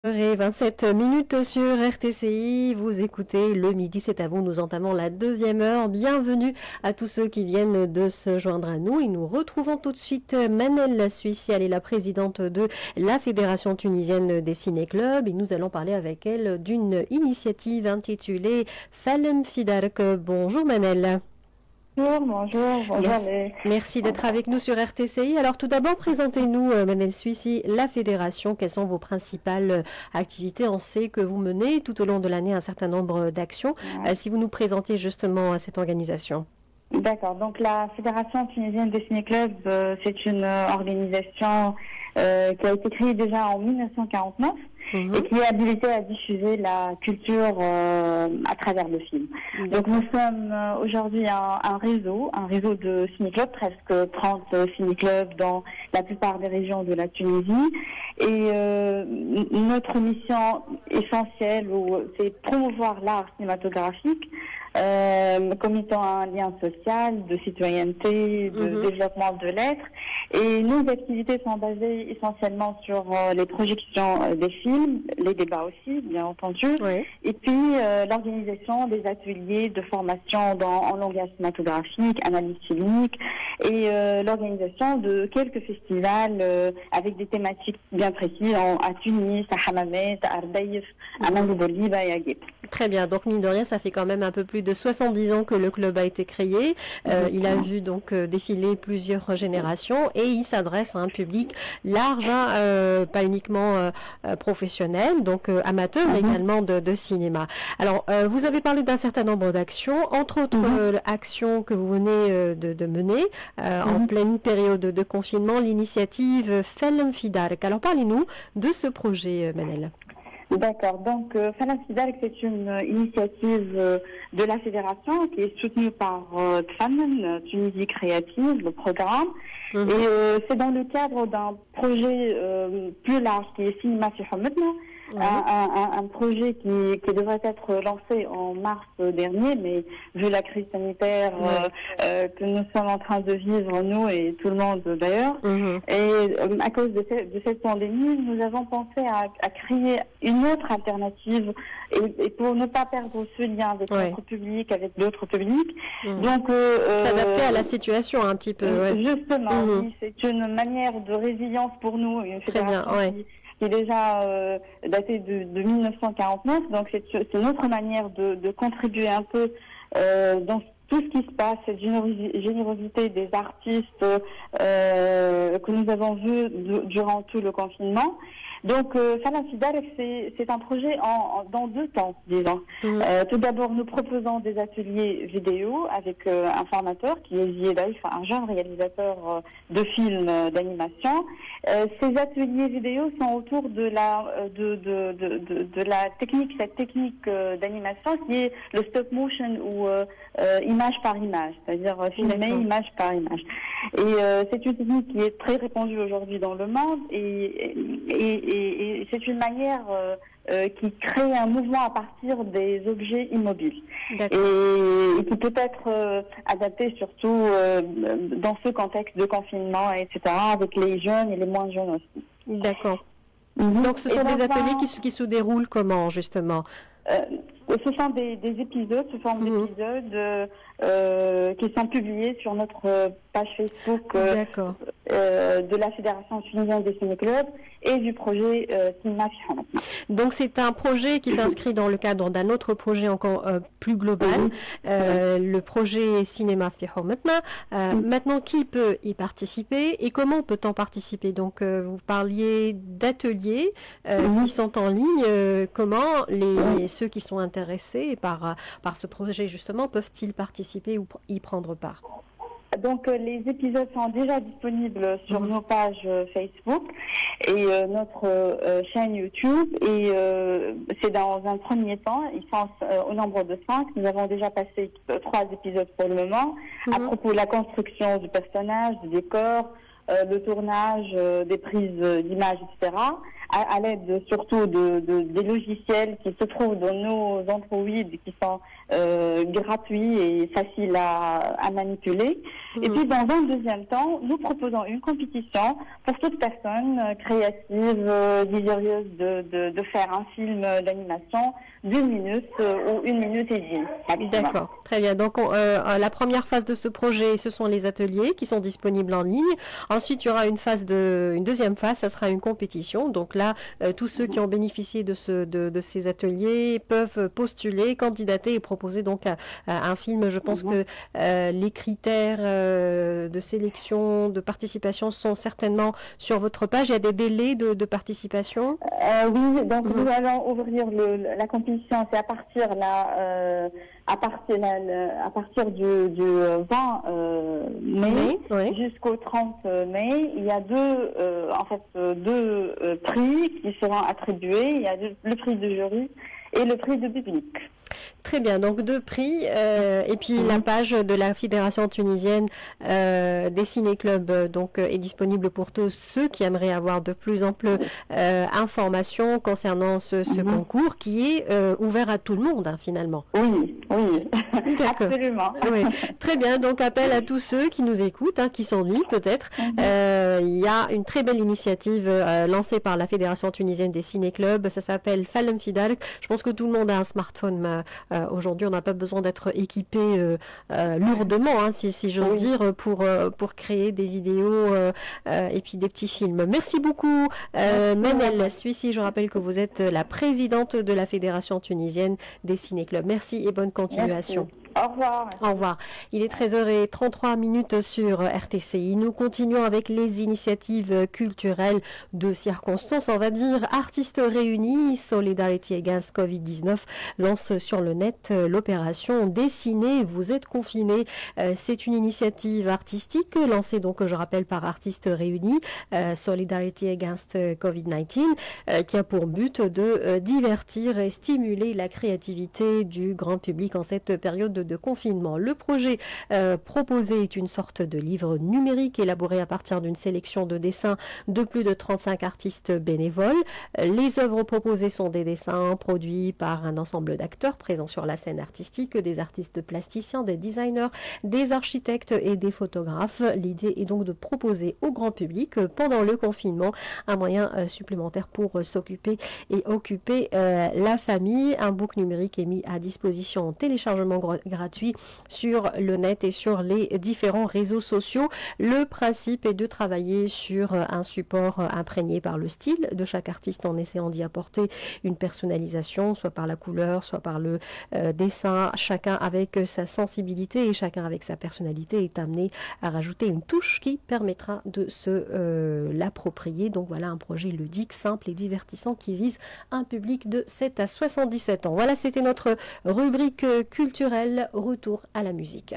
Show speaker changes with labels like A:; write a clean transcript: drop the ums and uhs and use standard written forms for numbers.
A: 27 minutes sur RTCI, vous écoutez le midi, c'est à vous, nous entamons la deuxième heure. Bienvenue à tous ceux qui viennent de se joindre à nous et nous retrouvons tout de suite Manel Suissi, elle est la présidente de la Fédération tunisienne des ciné-clubs et nous allons parler avec elle d'une initiative intitulée Falem Fidark. Bonjour Manel.
B: Bonjour.
A: Merci d'être avec nous sur RTCI. Alors tout d'abord, présentez-nous, Manel Suissi, la fédération. Quelles sont vos principales activités? On sait que vous menez tout au long de l'année un certain nombre d'actions. Si vous nous présentiez justement cette organisation.
B: D'accord. Donc la Fédération tunisienne des ciné-clubs, c'est une organisation qui a été créée déjà en 1949. Et qui est habilité à diffuser la culture à travers le film. Donc nous sommes aujourd'hui un réseau de ciné-clubs, presque 30 ciné-clubs dans la plupart des régions de la Tunisie. Et notre mission essentielle, c'est promouvoir l'art cinématographique comme étant un lien social, de citoyenneté, de développement de l'être. Et nos activités sont basées essentiellement sur les projections des films, les débats aussi, bien entendu, et puis l'organisation des ateliers de formation en langage cinématographique, analyse filmique, et l'organisation de quelques festivals avec des thématiques bien précises à Tunis, à Hammamet, à Ardaïf, à Mandoubolib et à Guip.
A: Très bien, donc mine de rien, ça fait quand même un peu plus de 70 ans que le club a été créé. Il a vu donc défiler plusieurs générations et il s'adresse à un public large, pas uniquement professionnel, donc amateur également de cinéma. Alors, vous avez parlé d'un certain nombre d'actions, entre autres actions que vous venez de mener en pleine période de confinement, l'initiative Falem Fidark. Alors, parlez-nous de ce projet, Manel.
B: D'accord. Donc, Falem Fidark, c'est une initiative de la fédération qui est soutenue par Tfamen, Tunisie Créative, le programme. Et c'est dans le cadre d'un projet plus large qui est Cinéma fi Hammetna, un projet qui devrait être lancé en mars dernier, mais vu la crise sanitaire que nous sommes en train de vivre, nous et tout le monde d'ailleurs, et à cause de cette pandémie, nous avons pensé à créer une autre alternative et pour ne pas perdre ce lien avec notre public, avec d'autres publics. Donc,
A: s'adapter à la situation un petit peu.
B: Justement, oui, c'est une manière de résilience pour nous, une fédération qui est déjà datée de 1949. Donc c'est notre manière de contribuer un peu dans tout ce qui se passe, cette générosité des artistes que nous avons vu durant tout le confinement. Donc, Falem Fidark, c'est un projet dans deux temps, disons. Tout d'abord, nous proposons des ateliers vidéo avec un formateur qui est Ziedaïf, un jeune réalisateur de films d'animation. Ces ateliers vidéo sont autour de la technique, cette technique d'animation qui est le stop motion ou image par image, c'est-à-dire filmer image par image. Et c'est une technique qui est très répandue aujourd'hui dans le monde et c'est une manière qui crée un mouvement à partir des objets immobiles et qui peut être adapté surtout dans ce contexte de confinement, etc., avec les jeunes et les moins jeunes aussi.
A: D'accord. Donc ce sont des ateliers qui se déroulent comment, justement?
B: Ce sont des épisodes, sous forme d'épisodes qui sont publiés sur notre page Facebook de la Fédération tunisienne des ciné-clubs et du projet Cinéma fi Hammetna.
A: Donc c'est un projet qui s'inscrit dans le cadre d'un autre projet encore plus global, le projet Cinéma fi Hammetna. Maintenant, qui peut y participer et comment peut-on participer? Donc vous parliez d'ateliers qui sont en ligne. Comment ceux qui sont intéressés par ce projet justement peuvent-ils participer ou y prendre part?
B: Donc les épisodes sont déjà disponibles sur nos pages Facebook et notre chaîne YouTube et c'est dans un premier temps, ils sont au nombre de 5. Nous avons déjà passé 3 épisodes pour le moment à propos de la construction du personnage, du décor, le tournage, des prises d'images, etc. à l'aide surtout des logiciels qui se trouvent dans nos Android, qui sont gratuits et faciles à manipuler. Et puis, dans un deuxième temps, nous proposons une compétition pour toute personne créative, désireuse de faire un film d'animation d'1 minute ou 1 minute et demie.
A: D'accord, très bien. Donc, la première phase de ce projet, ce sont les ateliers qui sont disponibles en ligne. Ensuite, il y aura une deuxième phase, ça sera une compétition. Donc là, tous ceux qui ont bénéficié de ces ateliers peuvent postuler, candidater et proposer donc un film. Je pense que les critères de sélection, de participation sont certainement sur votre page. Il y a des délais de participation?
B: Oui, donc nous allons ouvrir la compétition, c'est à partir du 20 mai jusqu'au 30 mai. Il y a deux prix qui seront attribués. Il y a le prix du jury et le prix du public.
A: Très bien, donc 2 prix et puis la page de la Fédération tunisienne des ciné-clubs donc est disponible pour tous ceux qui aimeraient avoir de plus amples informations concernant ce concours qui est ouvert à tout le monde finalement.
B: Oui, absolument.
A: Oui. Très bien, donc appel à tous ceux qui nous écoutent, qui s'ennuient peut-être. Il y a une très belle initiative lancée par la Fédération tunisienne des ciné-clubs, ça s'appelle Falem Fidalk. Je pense que tout le monde a un smartphone. Aujourd'hui, on n'a pas besoin d'être équipé lourdement, si j'ose dire, pour créer des vidéos et puis des petits films. Merci beaucoup, Manel Suissi. Je rappelle que vous êtes la présidente de la Fédération tunisienne des ciné-clubs. Merci et bonne continuation.
B: Merci. Au revoir.
A: Au revoir. Il est 13h33 sur RTCI. Nous continuons avec les initiatives culturelles de circonstance. On va dire Artistes Réunis, Solidarity Against Covid-19 lance sur le net l'opération Dessiner, vous êtes confinés. C'est une initiative artistique lancée donc, je rappelle, par Artistes Réunis, Solidarity Against Covid-19, qui a pour but de divertir et stimuler la créativité du grand public en cette période de confinement. Le projet proposé est une sorte de livre numérique élaboré à partir d'une sélection de dessins de plus de 35 artistes bénévoles. Les œuvres proposées sont des dessins produits par un ensemble d'acteurs présents sur la scène artistique, des artistes plasticiens, des designers, des architectes et des photographes. L'idée est donc de proposer au grand public pendant le confinement un moyen supplémentaire pour s'occuper et occuper la famille. Un book numérique est mis à disposition en téléchargement gratuit sur le net et sur les différents réseaux sociaux. Le principe est de travailler sur un support imprégné par le style de chaque artiste en essayant d'y apporter une personnalisation, soit par la couleur, soit par le dessin. Chacun avec sa sensibilité et chacun avec sa personnalité est amené à rajouter une touche qui permettra de se l'approprier. Donc voilà un projet ludique, simple et divertissant qui vise un public de 7 à 77 ans. Voilà, c'était notre rubrique culturelle. Retour à la musique.